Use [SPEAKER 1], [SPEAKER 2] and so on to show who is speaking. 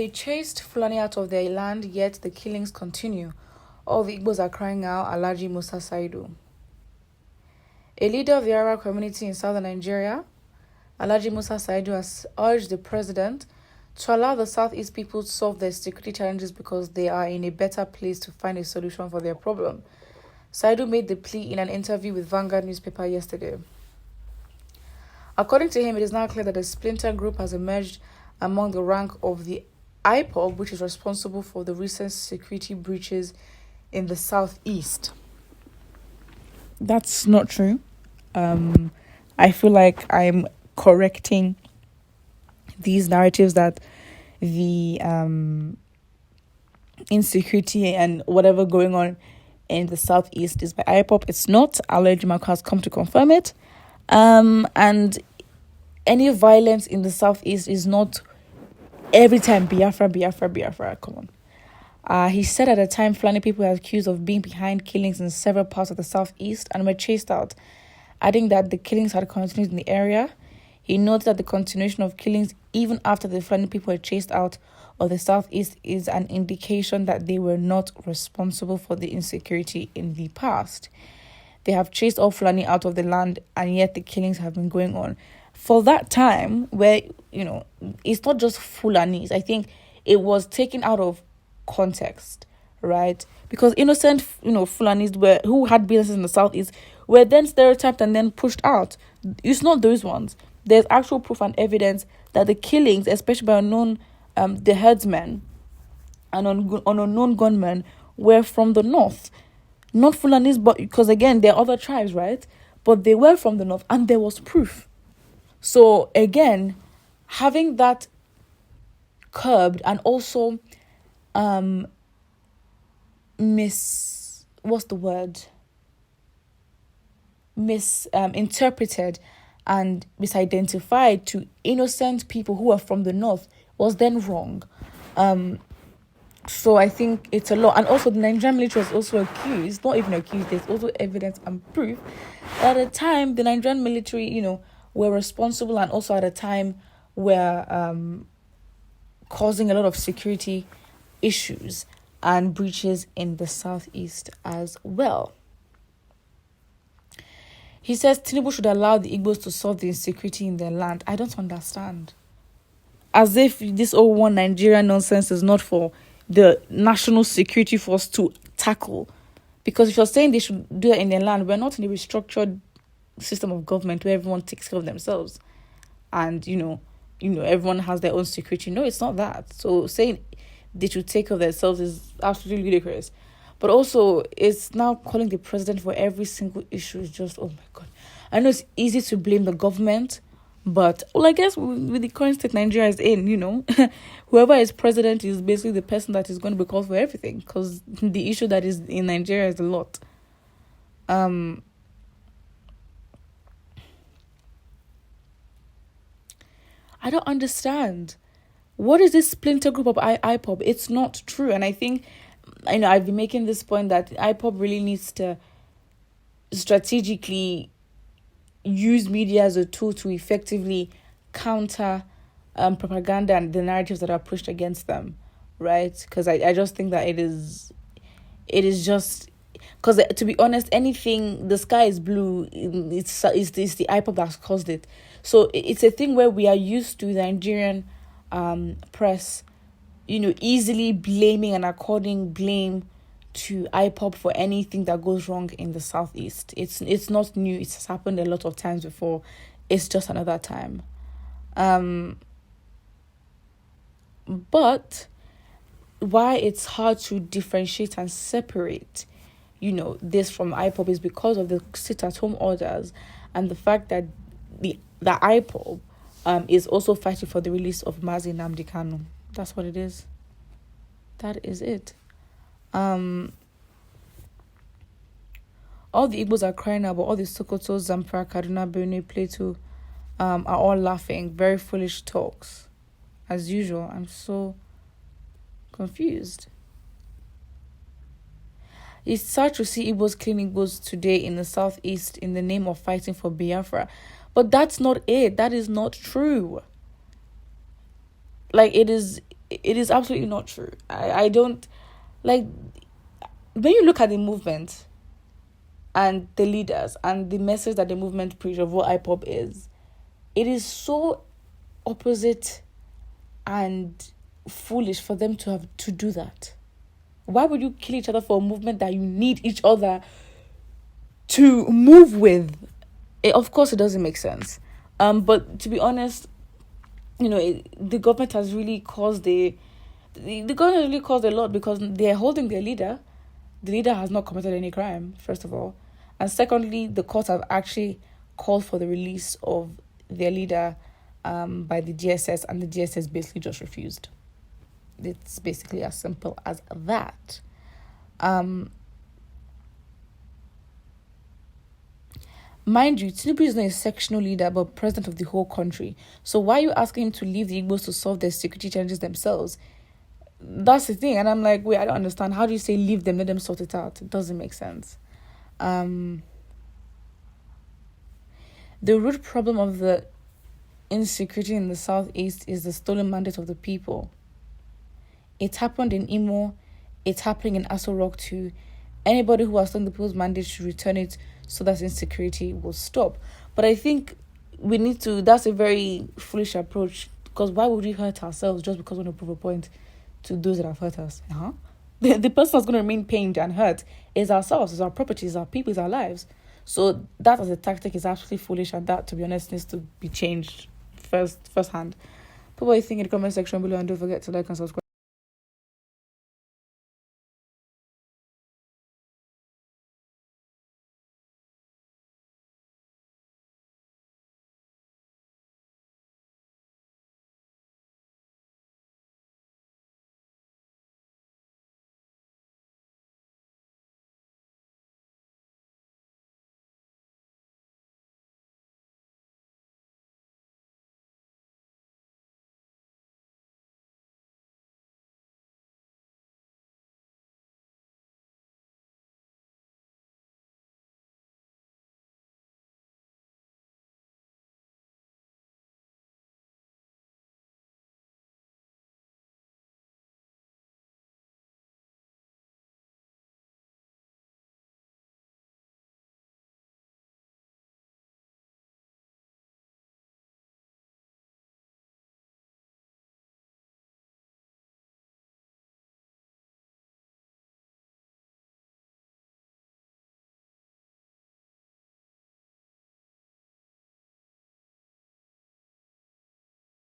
[SPEAKER 1] They chased Fulani out of their land, yet the killings continue. All the Igbos are crying out, Alhaji Musa Saidu. A leader of the Arab community in southern Nigeria, Alhaji Musa Saidu, has urged the president to allow the Southeast people to solve their security challenges because they are in a better place to find a solution for their problem. Saidu made the plea in an interview with Vanguard newspaper yesterday. According to him, it is now clear that a splinter group has emerged among the rank of the IPOB, which is responsible for the recent security breaches in the Southeast. That's not true. I feel like I'm correcting these narratives that the insecurity and whatever going on in the Southeast is by IPOP. It's not. Alhaji Mark has come to confirm it. And any violence in the Southeast is not every time Biafra. Come on. He said at the time Fulani people were accused of being behind killings in several parts of the Southeast and were chased out, adding that the killings had continued in the area. He noted that the continuation of killings even after the Fulani people were chased out of the Southeast is an indication that they were not responsible for the insecurity in the past. They have chased all Fulani out of the land, and yet the killings have been going on. For that time, where, it's not just Fulanis. I think it was taken out of context, right? Because innocent, Fulanis who had businesses in the Southeast were then stereotyped and then pushed out. It's not those ones. There's actual proof and evidence that the killings, especially by the herdsmen and unknown gunmen, were from the north. Not Fulanis, but because again, there are other tribes, right? But they were from the north, and there was proof. So again, having that curbed and also misinterpreted and misidentified to innocent people who are from the north was then wrong. So I think it's a lot. And also the Nigerian military was also accused, not even accused, there's also evidence and proof. At the time, the Nigerian military, were responsible and also at a time were causing a lot of security issues and breaches in the Southeast as well. He says Tinubu should allow the Igbos to solve the insecurity in their land. I don't understand. As if this one Nigeria nonsense is not for the national security force to tackle. Because if you're saying they should do it in their land, we're not in a restructured system of government where everyone takes care of themselves. And, everyone has their own security. No, it's not that. So saying they should take care of themselves is absolutely ridiculous. But also, it's now calling the president for every single issue is just, oh my God. I know it's easy to blame the government, but, I guess with the current state Nigeria is in, whoever is president is basically the person that is going to be called for everything, because the issue that is in Nigeria is a lot. I don't understand. What is this splinter group of IPOB? It's not true. And I think, I've been making this point that IPOB really needs to strategically use media as a tool to effectively counter propaganda and the narratives that are pushed against them, right? Because I just think that it is just... Because to be honest, anything, the sky is blue, it's the IPOB that's caused it. So it's a thing where we are used to the Nigerian press, easily blaming and according blame to IPOB for anything that goes wrong in the Southeast. It's not new. It's happened a lot of times before. It's just another time. But why it's hard to differentiate and separate, this from IPOB is because of the sit-at-home orders and the fact that the IPOB is also fighting for the release of Mazi Nnamdi Kanu. That's what it is. That is it. All the Igbos are crying now, but all the Sokoto, Zamfara, Kaduna, Benue, Plateau are all laughing. Very foolish talks. As usual, I'm so confused. It's sad to see Igbos killing Igbos today in the Southeast in the name of fighting for Biafra. But that's not it. That is not true. Like, it is it is absolutely not true. I don't like when you look at the movement and the leaders and the message that the movement preach of what IPOB is, it is so opposite and foolish for them to have to do that. Why would you kill each other for a movement that you need each other to move with? Of course, it doesn't make sense. But to be honest, the government has really caused the government has really caused a lot because they're holding their leader. The leader has not committed any crime, first of all, and secondly, the courts have actually called for the release of their leader by the DSS, and the DSS basically just refused. It's basically as simple as that. Mind you, Tinubu is not a sectional leader but president of the whole country. So why are you asking him to leave the Igbos to solve their security challenges themselves? That's the thing. And I'm like, wait, I don't understand. How do you say leave them, let them sort it out? It doesn't make sense. The root problem of the insecurity in the Southeast is the stolen mandate of the people. It happened in Imo. It's happening in Aso Rock too. Anybody who has stolen the people's mandate should return it so that insecurity will stop. But I think that's a very foolish approach, because why would we hurt ourselves just because we want to prove a point to those that have hurt us? The person that's going to remain pained and hurt is ourselves, is our properties, our people, is our lives. So that as a tactic is absolutely foolish, and that, to be honest, needs to be changed firsthand. Put what you think in the comment section below, and don't forget to like and subscribe.